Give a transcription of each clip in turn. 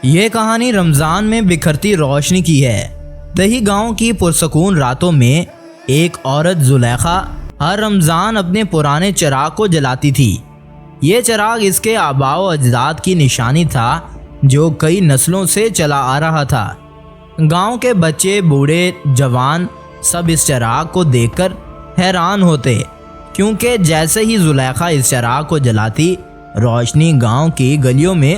یہ کہانی رمضان میں بکھرتی روشنی کی ہے۔ دیہی گاؤں کی پرسکون راتوں میں ایک عورت زلیخا ہر رمضان اپنے پرانے چراغ کو جلاتی تھی۔ یہ چراغ اس کے آباء و اجداد کی نشانی تھا جو کئی نسلوں سے چلا آ رہا تھا۔ گاؤں کے بچے، بوڑھے، جوان سب اس چراغ کو دیکھ کر حیران ہوتے، کیونکہ جیسے ہی زلیخا اس چراغ کو جلاتی، روشنی گاؤں کی گلیوں میں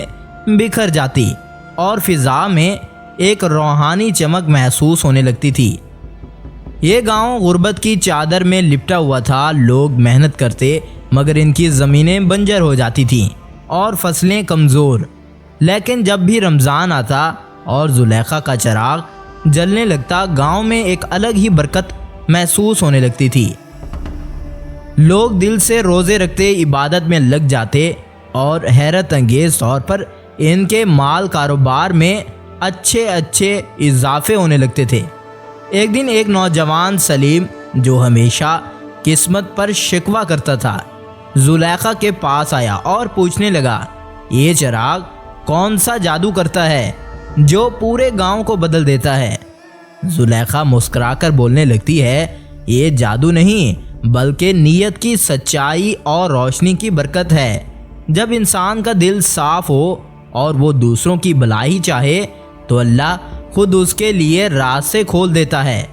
بکھر جاتی اور فضا میں ایک روحانی چمک محسوس ہونے لگتی تھی۔ یہ گاؤں غربت کی چادر میں لپٹا ہوا تھا۔ لوگ محنت کرتے مگر ان کی زمینیں بنجر ہو جاتی تھیں اور فصلیں کمزور۔ لیکن جب بھی رمضان آتا اور زلیخا کا چراغ جلنے لگتا، گاؤں میں ایک الگ ہی برکت محسوس ہونے لگتی تھی۔ لوگ دل سے روزے رکھتے، عبادت میں لگ جاتے اور حیرت انگیز طور پر ان کے مال کاروبار میں اچھے اضافے ہونے لگتے تھے۔ ایک دن ایک نوجوان سلیم جو ہمیشہ قسمت پر شکوہ کرتا تھا، زلیخا کے پاس آیا اور پوچھنے لگا، یہ چراغ کون سا جادو کرتا ہے جو پورے گاؤں کو بدل دیتا ہے؟ زلیخا مسکرا کر بولنے لگتی ہے، یہ جادو نہیں بلکہ نیت کی سچائی اور روشنی کی برکت ہے۔ جب انسان کا دل صاف ہو اور وہ دوسروں کی بھلائی چاہے تو اللہ خود اس کے لیے راستے کھول دیتا ہے۔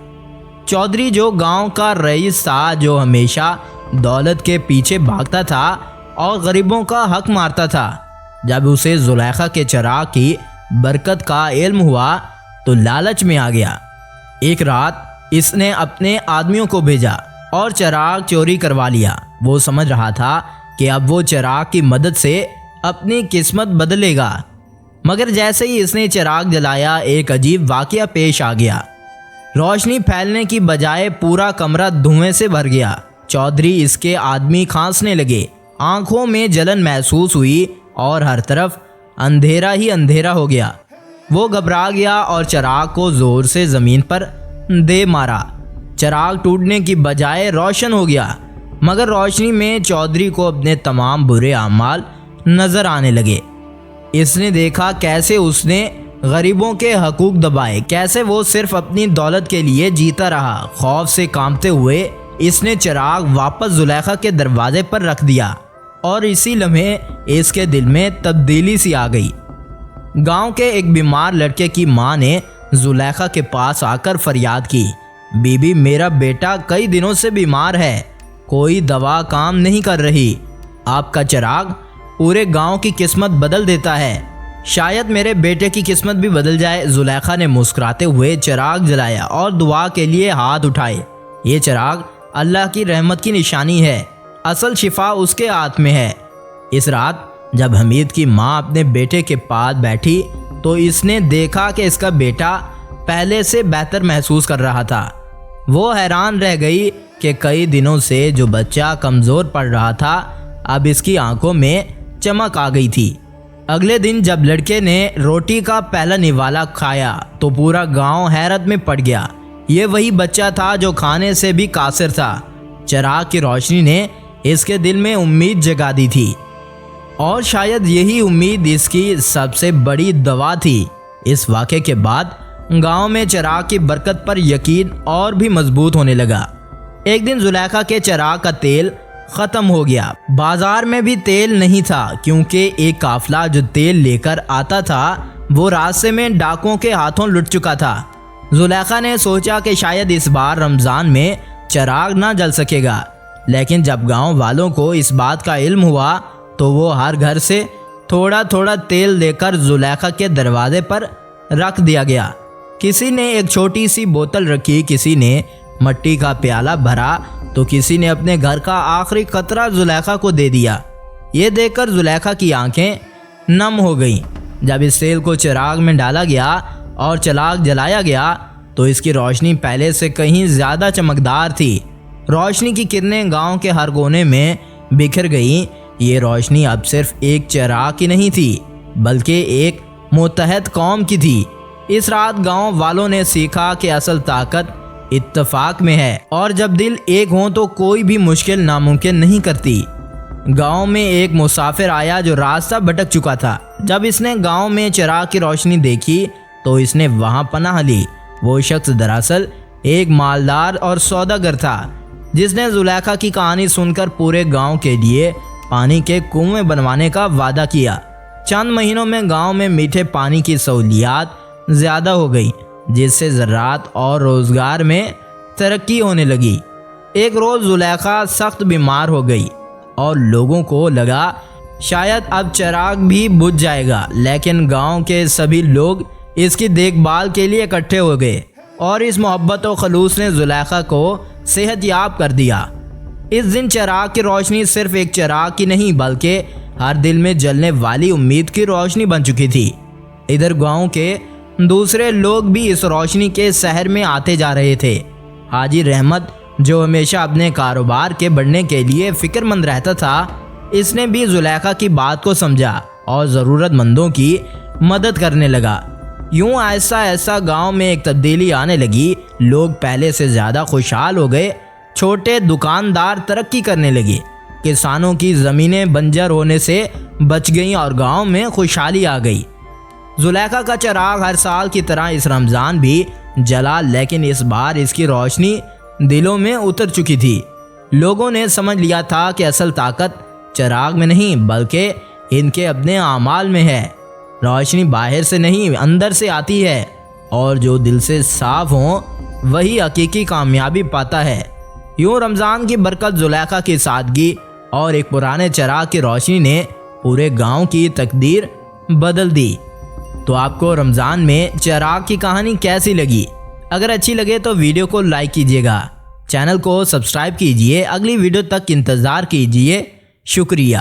چودھری جو گاؤں کا رئیس تھا، جو ہمیشہ دولت کے پیچھے بھاگتا تھا اور غریبوں کا حق مارتا تھا، جب اسے زلیخا کے چراغ کی برکت کا علم ہوا تو لالچ میں آ گیا۔ ایک رات اس نے اپنے آدمیوں کو بھیجا اور چراغ چوری کروا لیا۔ وہ سمجھ رہا تھا کہ اب وہ چراغ کی مدد سے اپنی قسمت بدلے گا، مگر جیسے ہی اس نے چراغ جلایا، ایک عجیب واقعہ پیش آ گیا۔ روشنی پھیلنے کی بجائے پورا کمرہ دھوئیں سے بھر گیا۔ چودھری اس کے آدمی کھانسنے لگے، آنکھوں میں جلن محسوس ہوئی اور ہر طرف اندھیرا ہی اندھیرا ہو گیا۔ وہ گھبرا گیا اور چراغ کو زور سے زمین پر دے مارا۔ چراغ ٹوٹنے کی بجائے روشن ہو گیا، مگر روشنی میں چودھری کو اپنے تمام برے اعمال نظر آنے لگے۔ اس نے دیکھا کیسے اس نے غریبوں کے حقوق دبائے، کیسے وہ صرف اپنی دولت کے لیے جیتا رہا۔ خوف سے کانپتے ہوئے اس نے چراغ واپس زلیخا کے دروازے پر رکھ دیا اور اسی لمحے اس کے دل میں تبدیلی سی آ گئی۔ گاؤں کے ایک بیمار لڑکے کی ماں نے زلیخا کے پاس آ کر فریاد کی، بی بی میرا بیٹا کئی دنوں سے بیمار ہے، کوئی دوا کام نہیں کر رہی، آپ کا چراغ پورے گاؤں کی قسمت بدل دیتا ہے، شاید میرے بیٹے کی قسمت بھی بدل جائے۔ زلیخا نے مسکراتے ہوئے چراغ جلایا اور دعا کے لیے ہاتھ اٹھائے۔ یہ چراغ اللہ کی رحمت کی نشانی ہے، اصل شفا اس کے ہاتھ میں ہے۔ اس رات جب حمید کی ماں اپنے بیٹے کے پاس بیٹھی تو اس نے دیکھا کہ اس کا بیٹا پہلے سے بہتر محسوس کر رہا تھا۔ وہ حیران رہ گئی کہ کئی دنوں سے جو بچہ کمزور پڑ رہا تھا، اب اس کی آنکھوں میں چمک آ گئی تھی۔ اگلے دن جب لڑکے نے روٹی کا پہلا نوالا کھایا تو پورا گاؤں حیرت میں پڑ گیا۔ یہ وہی بچہ تھا جو کھانے سے بھی قاصر تھا۔ چراغ کی روشنی نے اس کے دل میں امید جگا دی تھی، اور شاید یہی امید اس کی سب سے بڑی دوا تھی۔ اس واقعے کے بعد گاؤں میں چراغ کی برکت پر یقین اور بھی مضبوط ہونے لگا۔ ایک دن زلیخا کے چراغ کا تیل ختم ہو گیا۔ بازار میں بھی تیل نہیں تھا، کیونکہ ایک قافلہ جو تیل لے کر آتا تھا وہ راستے میں ڈاکوؤں کے ہاتھوں لٹ چکا تھا۔ زلیخا نے سوچا کہ شاید اس بار رمضان میں چراغ نہ جل سکے گا، لیکن جب گاؤں والوں کو اس بات کا علم ہوا تو وہ ہر گھر سے تھوڑا تھوڑا تیل لے کر زلیخا کے دروازے پر رکھ دیا گیا۔ کسی نے ایک چھوٹی سی بوتل رکھی، کسی نے مٹی کا پیالہ بھرا تو کسی نے اپنے گھر کا آخری قطرہ زلیخا کو دے دیا۔ یہ دیکھ کر زلیخا کی آنکھیں نم ہو گئیں۔ جب اس تیل کو چراغ میں ڈالا گیا اور چراغ جلایا گیا تو اس کی روشنی پہلے سے کہیں زیادہ چمکدار تھی۔ روشنی کی کرنیں گاؤں کے ہر کونے میں بکھر گئیں۔ یہ روشنی اب صرف ایک چراغ کی نہیں تھی بلکہ ایک متحد قوم کی تھی۔ اس رات گاؤں والوں نے سیکھا کہ اصل طاقت اتفاق میں ہے، اور جب دل ایک ہوں تو کوئی بھی مشکل ناممکن نہیں کرتی۔ گاؤں میں ایک مسافر آیا جو راستہ بھٹک چکا تھا۔ جب اس نے گاؤں میں چراغ کی روشنی دیکھی تو اس نے وہاں پناہ لی۔ وہ شخص دراصل ایک مالدار اور سوداگر تھا جس نے زلیخا کی کہانی سن کر پورے گاؤں کے لیے پانی کے کنویں بنوانے کا وعدہ کیا۔ چند مہینوں میں گاؤں میں میٹھے پانی کی سہولیات زیادہ ہو گئی، جس سے زراعت اور روزگار میں ترقی ہونے لگی۔ ایک روز زلیخا سخت بیمار ہو گئی اور لوگوں کو لگا شاید اب چراغ بھی بجھ جائے گا، لیکن گاؤں کے سبھی لوگ اس کی دیکھ بھال کے لیے اکٹھے ہو گئے اور اس محبت و خلوص نے زلیخا کو صحت یاب کر دیا۔ اس دن چراغ کی روشنی صرف ایک چراغ کی نہیں بلکہ ہر دل میں جلنے والی امید کی روشنی بن چکی تھی۔ ادھر گاؤں کے دوسرے لوگ بھی اس روشنی کے سحر میں آتے جا رہے تھے۔ حاجی رحمت، جو ہمیشہ اپنے کاروبار کے بڑھنے کے لیے فکر مند رہتا تھا، اس نے بھی زلیخا کی بات کو سمجھا اور ضرورت مندوں کی مدد کرنے لگا۔ یوں ایسا ایسا گاؤں میں ایک تبدیلی آنے لگی۔ لوگ پہلے سے زیادہ خوشحال ہو گئے، چھوٹے دکاندار ترقی کرنے لگے، کسانوں کی زمینیں بنجر ہونے سے بچ گئیں اور گاؤں میں خوشحالی آ گئی۔ زلیخا کا چراغ ہر سال کی طرح اس رمضان بھی جلا، لیکن اس بار اس کی روشنی دلوں میں اتر چکی تھی۔ لوگوں نے سمجھ لیا تھا کہ اصل طاقت چراغ میں نہیں بلکہ ان کے اپنے اعمال میں ہے۔ روشنی باہر سے نہیں اندر سے آتی ہے، اور جو دل سے صاف ہوں وہی حقیقی کامیابی پاتا ہے۔ یوں رمضان کی برکت، زلیخا کی سادگی اور ایک پرانے چراغ کی روشنی نے پورے گاؤں کی تقدیر بدل دی۔ تو آپ کو رمضان میں چراغ کی کہانی کیسی لگی؟ اگر اچھی لگے تو ویڈیو کو لائک کیجیے گا، چینل کو سبسکرائب کیجیے، اگلی ویڈیو تک انتظار کیجیے۔ شکریہ۔